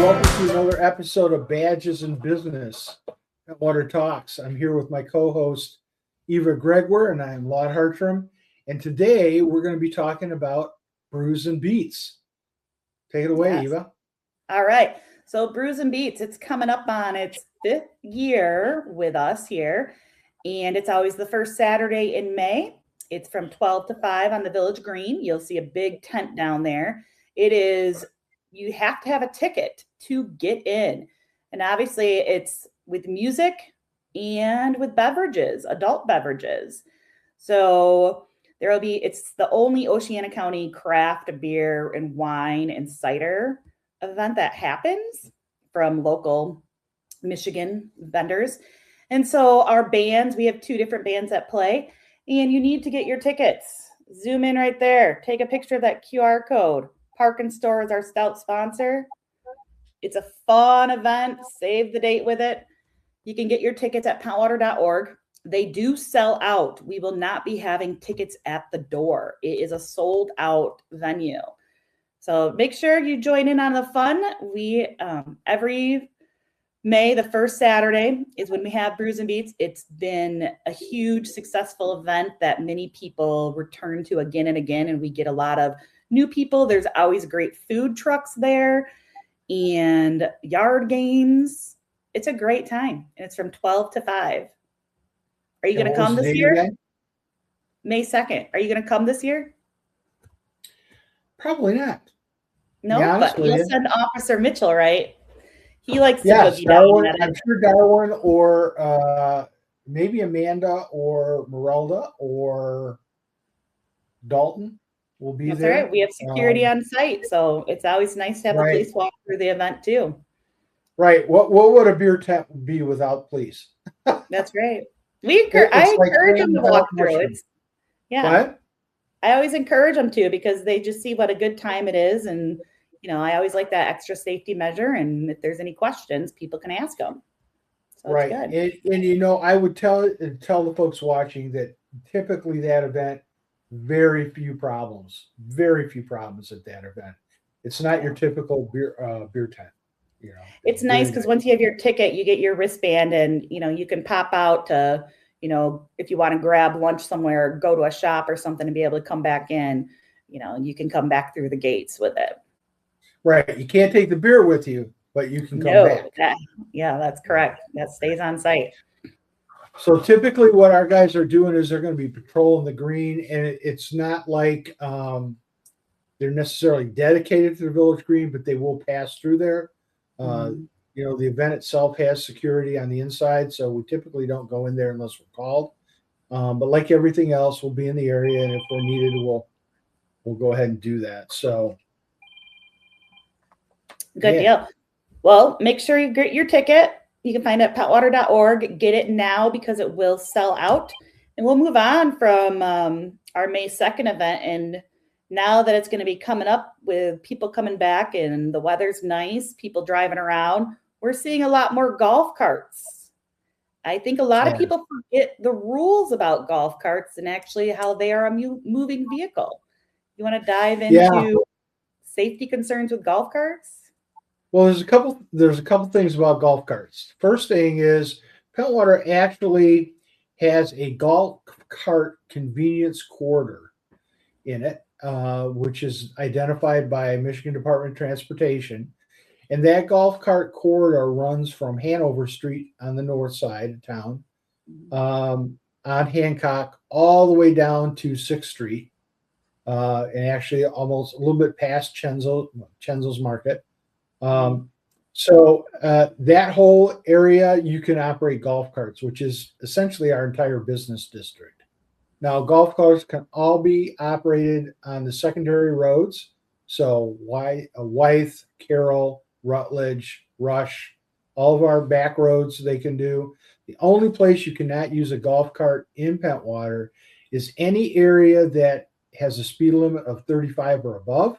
welcome to another episode of Badges in Business at Water Talks. I'm here with my co-host Eva Gregwer, and I'm Lord Hartrum. And today we're going to be talking about brews and beats. Take it away, Eva. All right. So Brews and Beats, it's coming up on its 5th year with us here. And it's always the first Saturday in May. It's from 12 to 5 on the Village Green. You'll see a big tent down there. You have to have a ticket to get in. And obviously it's with music and with beverages, adult beverages. So it's the only Oceana County craft beer and wine and cider event that happens from local Michigan vendors. And so our bands, we have 2 different bands that play, and you need to get your tickets. Zoom in right there. Take a picture of that QR code. Park and Store is our stout sponsor. It's a fun event. Save the date with it. You can get your tickets at pentwater.org. They do sell out. We will not be having tickets at the door. It is a sold out venue. So make sure you join in on the fun. We every May, the first Saturday is when we have Brews and Beats. It's been a huge successful event that many people return to again and again, and we get a lot of new people. There's always great food trucks there and yard games. It's a great time, and it's from 12 to 5. Are you going to come this year? Again? May 2nd. Are you going to come this year? Probably not. No, but you'll send Officer Mitchell, right? He likes to go down. I'm sure Darwin or maybe Amanda or Merelda or Dalton will be there. That's right. We have security on site, so it's always nice to have the police walk through the event too. Right. What would a beer tent be without police? That's right. I encourage them to walk through it. Yeah. What? I always encourage them to, because they just see what a good time it is. And, I always like that extra safety measure. And if there's any questions, people can ask them. So right. It's good. And I would tell the folks watching that typically that event, very few problems at that event. It's not your typical beer tent. It's nice because once you have your ticket, you get your wristband, and you can pop out to if you want to grab lunch somewhere, or go to a shop or something, and be able to come back in. You can come back through the gates with it. Right. You can't take the beer with you, but you can come back. That's correct. That stays on site. So typically what our guys are doing is they're going to be patrolling the green, and it's not like they're necessarily dedicated to the Village Green, but they will pass through there. The event itself has security on the inside, so we typically don't go in there unless we're called. But like everything else, we'll be in the area, and if we're needed, we'll go ahead and do that. So good deal. Well, make sure you get your ticket. You can find it at pentwater.org. Get it now because it will sell out. And we'll move on from our May 2nd event. And now that it's going to be coming up with people coming back and the weather's nice, people driving around, we're seeing a lot more golf carts. I think a lot of people forget the rules about golf carts and actually how they are a moving vehicle. You want to dive into safety concerns with golf carts? Well, there's a couple things about golf carts. First thing is Pentwater actually has a golf cart convenience corridor in it, which is identified by Michigan Department of Transportation. And that golf cart corridor runs from Hanover Street on the north side of town, on Hancock, all the way down to 6th Street, and actually almost a little bit past Chenzo's Market. So that whole area, you can operate golf carts, which is essentially our entire business district. Now, golf carts can all be operated on the secondary roads. So Wythe, Carroll, Rutledge, Rush, all of our back roads they can do. The only place you cannot use a golf cart in Pentwater is any area that has a speed limit of 35 or above.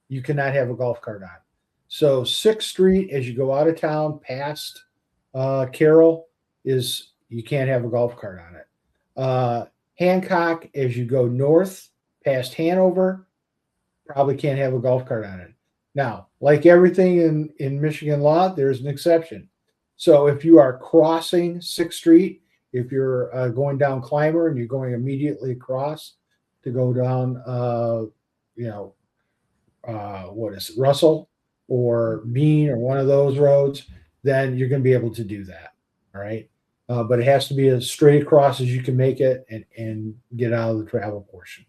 You cannot have a golf cart on. So 6th Street, as you go out of town past Carroll, you can't have a golf cart on it. Hancock, as you go north past Hanover, probably can't have a golf cart on it. Now, like everything in Michigan law, there's an exception. So if you are crossing 6th Street, if you're going down Clymer and you're going immediately across to go down, what is it, Russell or Bean or one of those roads, then you're going to be able to do that. All right. But it has to be as straight across as you can make it and get out of the travel portion.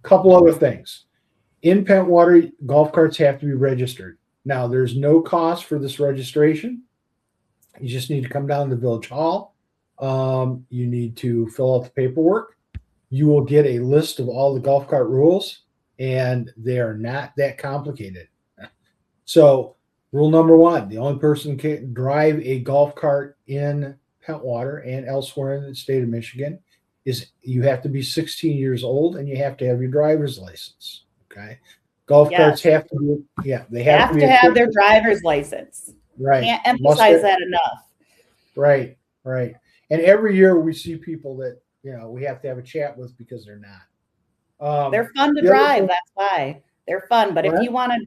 Couple other things. In Pentwater, golf carts have to be registered. Now, there's no cost for this registration. You just need to come down to Village Hall. You need to fill out the paperwork. You will get a list of all the golf cart rules, and they are not that complicated. So, rule number 1, the only person can drive a golf cart in Pentwater and elsewhere in the state of Michigan is you have to be 16 years old and you have to have your driver's license. Okay. Golf carts have to be, they have to have their driver's license. Right. Can't emphasize that enough. Right. Right. And every year we see people that, we have to have a chat with because they're not. They're fun to drive. That's why they're fun. But if you want to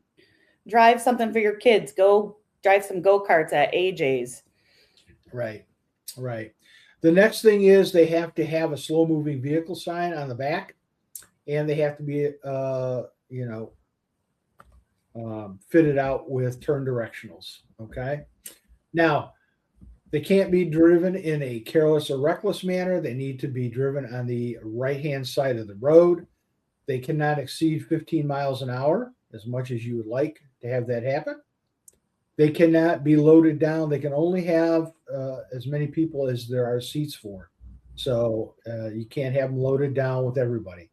drive something for your kids, go drive some go-karts at AJ's. Right. Right. The next thing is they have to have a slow moving vehicle sign on the back, and they have to be, fitted out with turn directionals. Okay. Now, they can't be driven in a careless or reckless manner. They need to be driven on the right-hand side of the road. They cannot exceed 15 miles an hour, as much as you would like to have that happen. They cannot be loaded down. They can only have as many people as there are seats for. So you can't have them loaded down with everybody.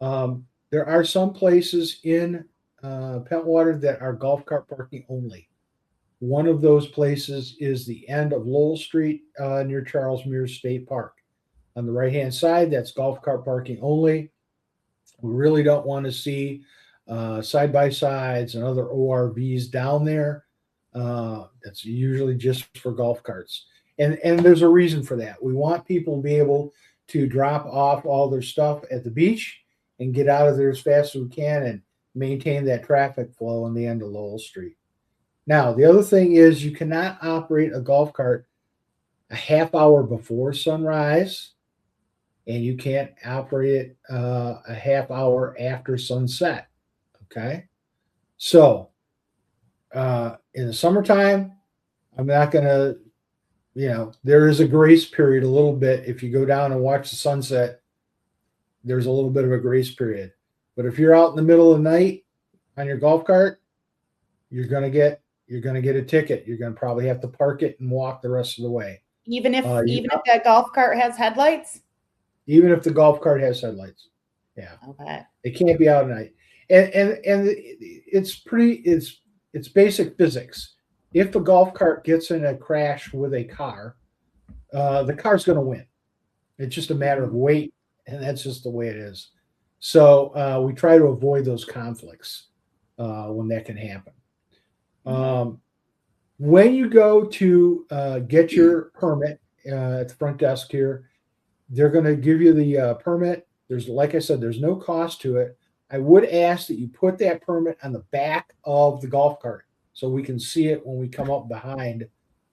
There are some places in Pentwater that are golf cart parking only. One of those places is the end of Lowell Street near Charles Mears State Park. On the right-hand side, that's golf cart parking only. We really don't want to see side-by-sides and other ORVs down there. That's usually just for golf carts. And there's a reason for that. We want people to be able to drop off all their stuff at the beach and get out of there as fast as we can and maintain that traffic flow on the end of Lowell Street. Now, the other thing is you cannot operate a golf cart a half hour before sunrise, and you can't operate it a half hour after sunset. Okay? So, in the summertime, I'm not going to, there is a grace period a little bit. If you go down and watch the sunset, there's a little bit of a grace period. But if you're out in the middle of the night on your golf cart, you're going to get a ticket. You're going to probably have to park it and walk the rest of the way. Even if that golf cart has headlights? Even if the golf cart has headlights. Yeah. Okay. It can't be out at night. And it's basic physics. If a golf cart gets in a crash with a car, the car's going to win. It's just a matter of weight, and that's just the way it is. So we try to avoid those conflicts when that can happen. When you go to get your permit at the front desk here, they're going to give you the permit. Like I said, there's no cost to it. I would ask that you put that permit on the back of the golf cart so we can see it when we come up behind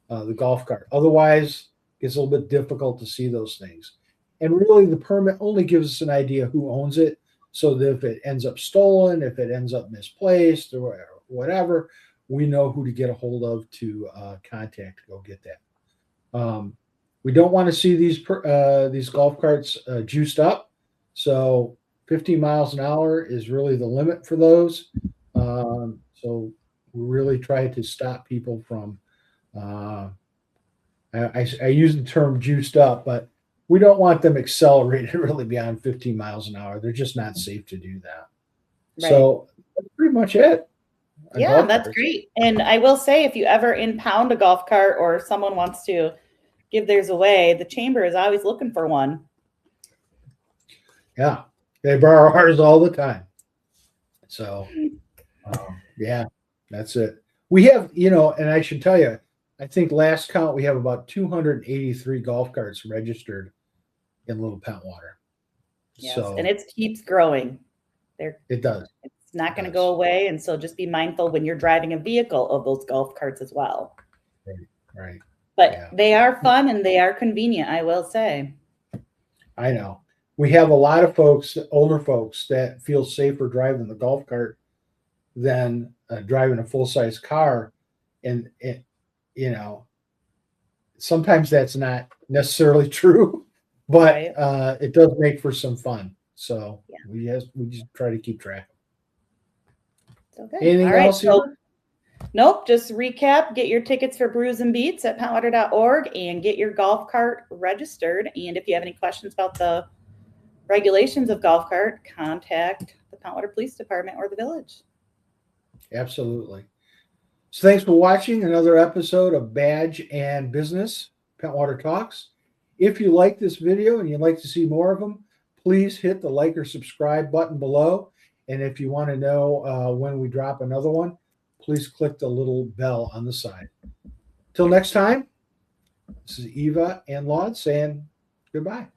the golf cart. Otherwise, it's a little bit difficult to see those things. And really, the permit only gives us an idea who owns it, so that if it ends up stolen, if it ends up misplaced, or whatever, we know who to get a hold of to contact to go get that. We don't want to see these golf carts juiced up, so 15 miles an hour is really the limit for those. So we really try to stop people from. I use the term juiced up, but we don't want them accelerated really beyond 15 miles an hour. They're just not safe to do that. Right. So that's pretty much it. Yeah, that's great. And I will say, if you ever impound a golf cart or someone wants to give theirs away, the chamber is always looking for one. Yeah, they borrow ours all the time. So, yeah, that's it. We have, and I should tell you, I think last count we have about 283 golf carts registered in Little Pentwater. Yes, so, and it keeps growing. It does. It's not going to go away. And so just be mindful when you're driving a vehicle of those golf carts as well. Right. But they are fun and they are convenient, I will say. I know. We have a lot of folks, older folks, that feel safer driving the golf cart than driving a full-size car. And sometimes that's not necessarily true, but it does make for some fun. So we just try to keep track. So good. Anything else? Nope. Just recap. Get your tickets for Brews and Beats at pentwater.org and get your golf cart registered. And if you have any questions about the regulations of golf cart, contact the Pentwater Police Department or the village. Absolutely. So thanks for watching another episode of Badge and Business Pentwater Talks. If you like this video and you'd like to see more of them, please hit the like or subscribe button below. And if you want to know when we drop another one, please click the little bell on the side. Till next time, this is Eva and Laud saying goodbye.